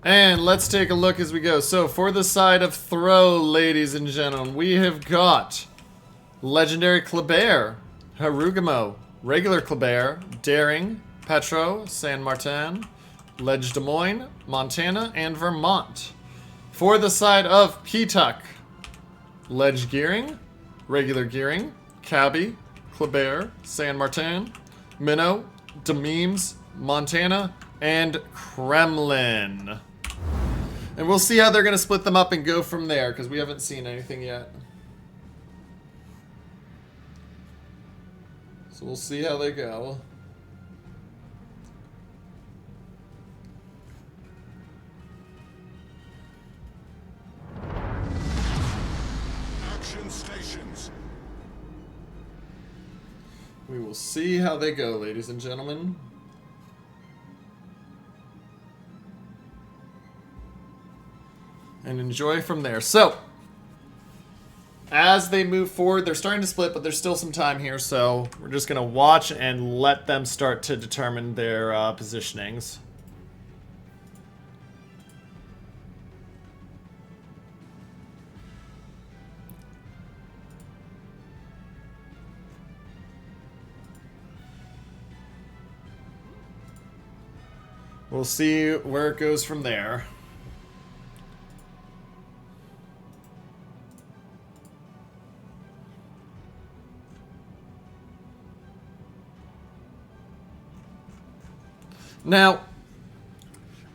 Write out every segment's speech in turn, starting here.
And let's take a look as we go. So for the side of Throw, ladies and gentlemen, we have got Legendary Kleber, Harugamo, Regular Kleber, Daring, Petro, San Martin, Ledge Des Moines, Montana, and Vermont. For the side of PTUC, Ledge Gearing, Regular Gearing, Cabby, Kleber, San Martin, Minnow, Dememes, Montana, and Kremlin. And we'll see how they're going to split them up and go from there, because we haven't seen anything yet. So we'll see how they go. Action stations. We will see how they go, ladies and gentlemen. And enjoy from there. So, as they move forward, they're starting to split, but there's still some time here, so we're just going to watch and let them start to determine their positionings. We'll see where it goes from there. Now,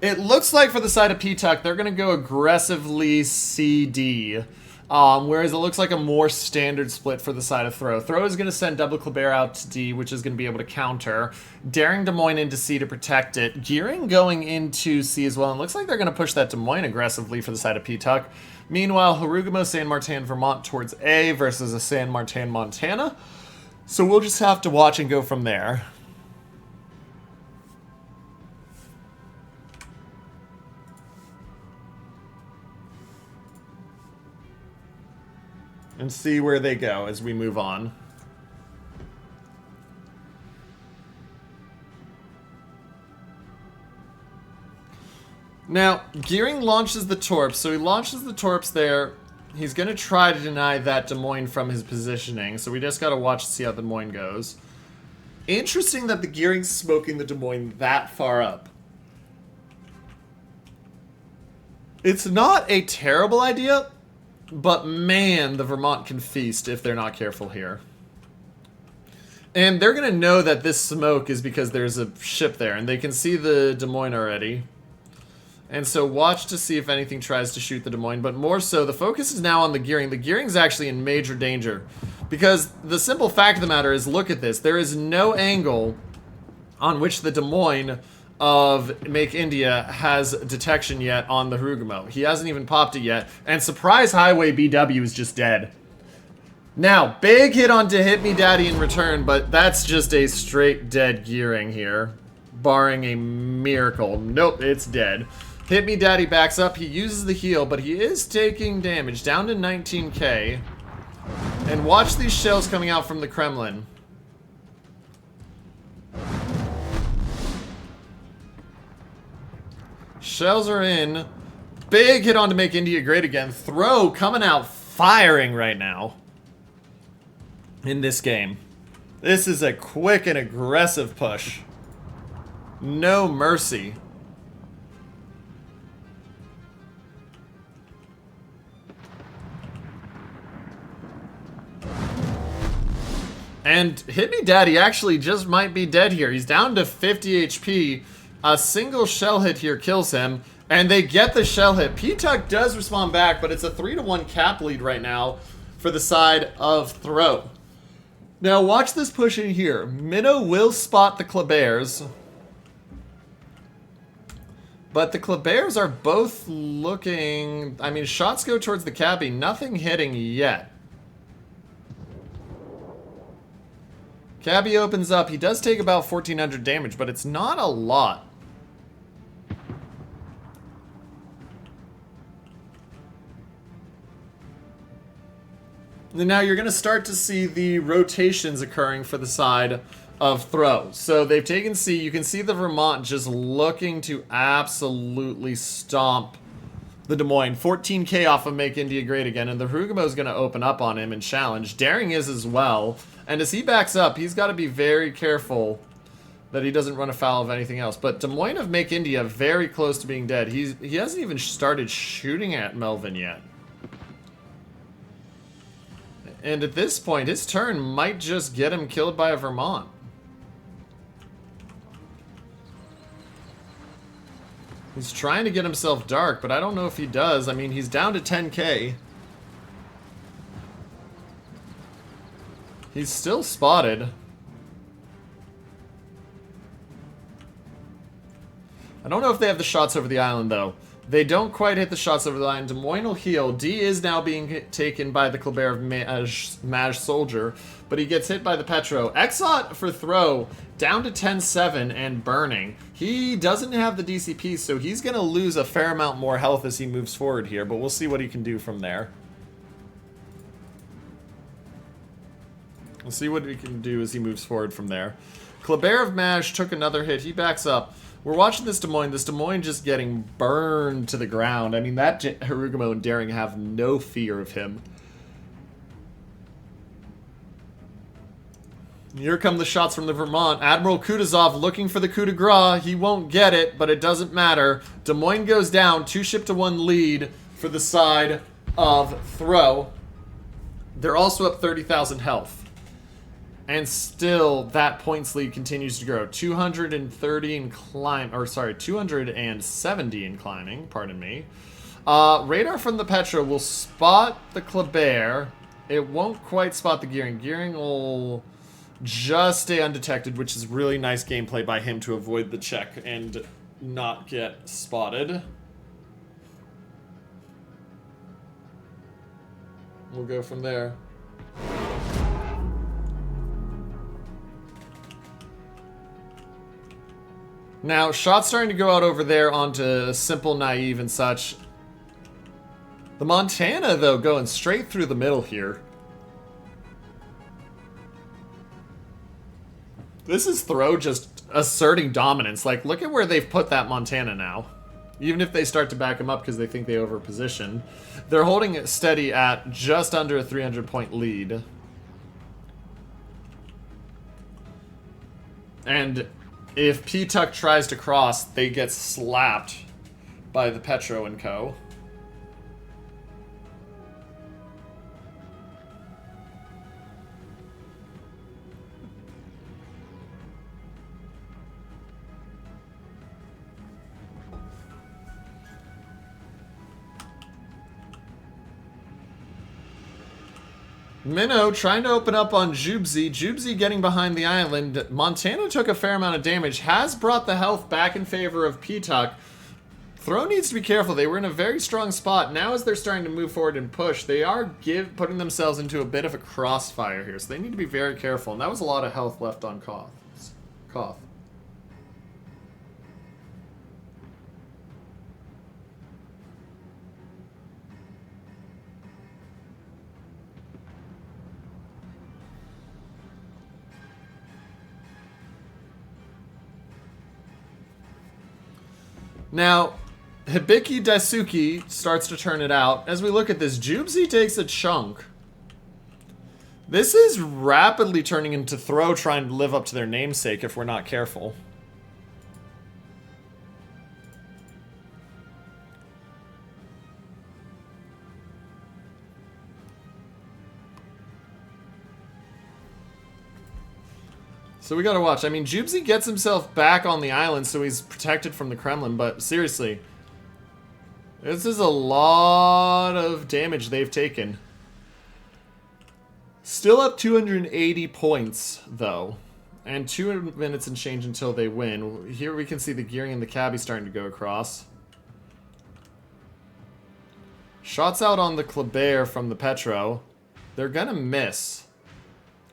it looks like for the side of PTUC, they're going to go aggressively CD, whereas it looks like a more standard split for the side of Throw. Throw is going to send double Kleber out to D, which is going to be able to counter. Daring Des Moines into C to protect it. Gearing going into C as well, and looks like they're going to push that Des Moines aggressively for the side of PTUC. Meanwhile, Harugamo, San Martin, Vermont towards A versus a San Martin, Montana. So we'll just have to watch and go from there. And see where they go as we move on. Now, Gearing launches the Torps, so he launches the Torps there. He's going to try to deny that Des Moines from his positioning, so we just got to watch to see how Des Moines goes. Interesting that the Gearing's smoking the Des Moines that far up. It's not a terrible idea, but man, the Vermont can feast if they're not careful here. And they're going to know that this smoke is because there's a ship there, and they can see the Des Moines already. And so watch to see if anything tries to shoot the Des Moines, but more so, the focus is now on the Gearing. The Gearing's actually in major danger, because the simple fact of the matter is, look at this. There is no angle on which the Des Moines of Make India has detection yet on the Harugamo. He hasn't even popped it yet, and Surprise Highway BW is just dead. Now, big hit onto Hit Me Daddy in return, but that's just a straight dead Gearing here, barring a miracle. Nope, it's dead. Hit Me Daddy backs up. He uses the heal, but he is taking damage, down to 19k. And watch these shells coming out from the Kremlin. Shells are in. Big hit on to Make India great again. Throw coming out firing right now in this game. This is a quick and aggressive push. No mercy. And Hit Me Daddy actually just might be dead here. He's down to 50 HP. A single shell hit here kills him. And they get the shell hit. PTUC does respond back, but it's a 3-1 cap lead right now for the side of Throw. Now watch this push in here. Minnow will spot the Klebers. But the Klebers are both looking... I mean, shots go towards the Cabby. Nothing hitting yet. Cabby opens up. He does take about 1,400 damage, but it's not a lot. And now you're going to start to see the rotations occurring for the side of throw. So they've taken C. You can see the Vermont just looking to absolutely stomp the Des Moines. 14k off of Make India Great Again, and the Harugumo is going to open up on him and challenge. Daring is as well. And as he backs up, he's got to be very careful that he doesn't run afoul of anything else. But Des Moines of Make India very close to being dead. He hasn't even started shooting at Melvin yet. And at this point, his turn might just get him killed by a Vermont. He's trying to get himself dark, but I don't know if he does. I mean, he's down to 10k. He's still spotted. I don't know if they have the shots over the island, though. They don't quite hit the shots over the island. Des Moines will heal. D is now being taken by the Kleber of Maj Soldier, but he gets hit by the Petro. Exot for throw, down to 10-7 and burning. He doesn't have the DCP, so he's going to lose a fair amount more health as he moves forward here, but we'll see what he can do from there. We'll see what he can do as he moves forward from there. Kleber of Maj took another hit. He backs up. We're watching this Des Moines just getting burned to the ground. I mean, that Harugumo and Daring have no fear of him. Here come the shots from the Vermont. Admiral Kutuzov looking for the coup de grace. He won't get it, but it doesn't matter. Des Moines goes down. 2-ship-to-1 lead for the side of throw. They're also up 30,000 health. And still, that points lead continues to grow. 230 and climb, or sorry, 270 and climbing, pardon me. Radar from the Petro will spot the Kleber. It won't quite spot the Gearing. Gearing will just stay undetected, which is really nice gameplay by him to avoid the check and not get spotted. We'll go from there. Now, shots starting to go out over there onto Simple, Naive, and such. The Montana, though, going straight through the middle here. This is Throw just asserting dominance. Like, look at where they've put that Montana now. Even if they start to back him up because they think they overposition. They're holding it steady at just under a 300-point lead. And if PTUC tries to cross, they get slapped by the Petro and co. Minnow trying to open up on Jubzi. Jubzi getting behind the island. Montana took a fair amount of damage. Has brought the health back in favor of PTUC. Throw needs to be careful. They were in a very strong spot. Now as they're starting to move forward and push, they are putting themselves into a bit of a crossfire here. So they need to be very careful. And that was a lot of health left on Koth. Now, Hibiki Daisuke starts to turn it out. As we look at this, Jubzi takes a chunk. This is rapidly turning into Throw trying to live up to their namesake if we're not careful. So we gotta watch. I mean, Jubzi gets himself back on the island so he's protected from the Kremlin, but seriously, this is a lot of damage they've taken. Still up 280 points, though. And 2 minutes and change until they win. Here we can see the Gearing and the Cabbie starting to go across. Shots out on the Kleber from the Petro. They're gonna miss.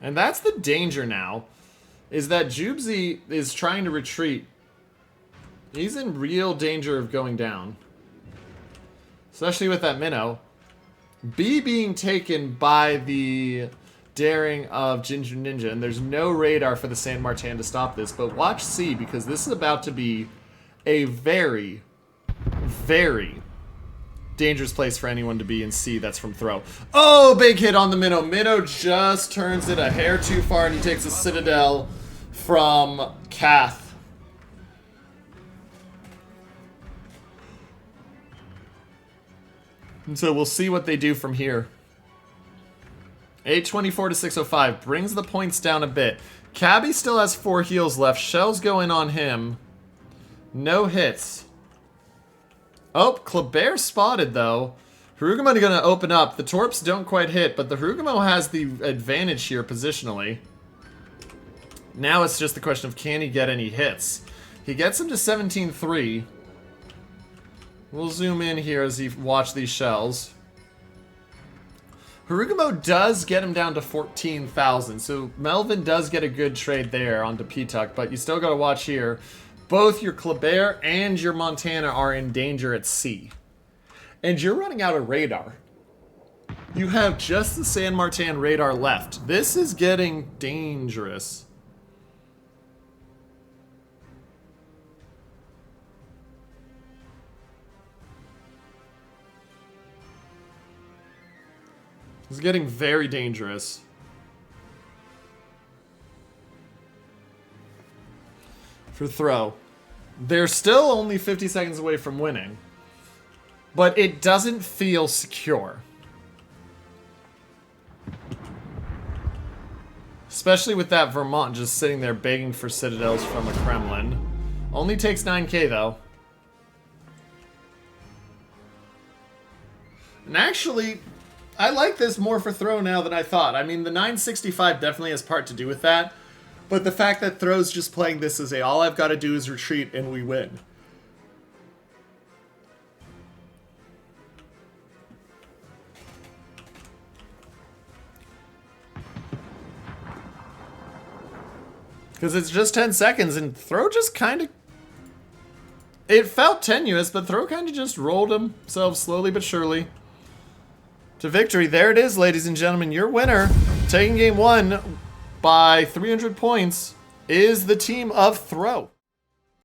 And that's the danger now. Is that Jubzi is trying to retreat. He's in real danger of going down. Especially with that minnow. B being taken by the daring of Ginger Ninja, and there's no radar for the San Martin to stop this, but watch C, because this is about to be a very, very dangerous place for anyone to be in C. That's from Throw. Oh, big hit on the Minnow. Minnow just turns it a hair too far, and he takes a Citadel from Kath. And so we'll see what they do from here. 824 to 605 brings the points down a bit. Cabby still has 4 heals left. Shells go in on him. No hits. Oh, Kleber spotted, though. Harugamo going to open up. The Torps don't quite hit, but the Harugamo has the advantage here positionally. Now it's just the question of, can he get any hits? He gets him to 17-3. We'll zoom in here as he watch these shells. Harugamo does get him down to 14,000, so Melvin does get a good trade there onto PTUC, but you still got to watch here. Both your Kleber and your Montana are in danger at C. And you're running out of radar. You have just the San Martin radar left. This is getting dangerous. It's getting very dangerous. For Throw. They're still only 50 seconds away from winning. But it doesn't feel secure. Especially with that Vermont just sitting there begging for Citadels from a Kremlin. Only takes 9k though. And actually, I like this more for Throw now than I thought. I mean, the 965 definitely has part to do with that. But the fact that Throw's just playing this as a all I've got to do is retreat and we win. Because it's just 10 seconds and Throw just kind of... It felt tenuous, but Throw kind of just rolled himself slowly but surely to victory. There it is, ladies and gentlemen. Your winner, taking game 1 by 300 points, is the team of Throw.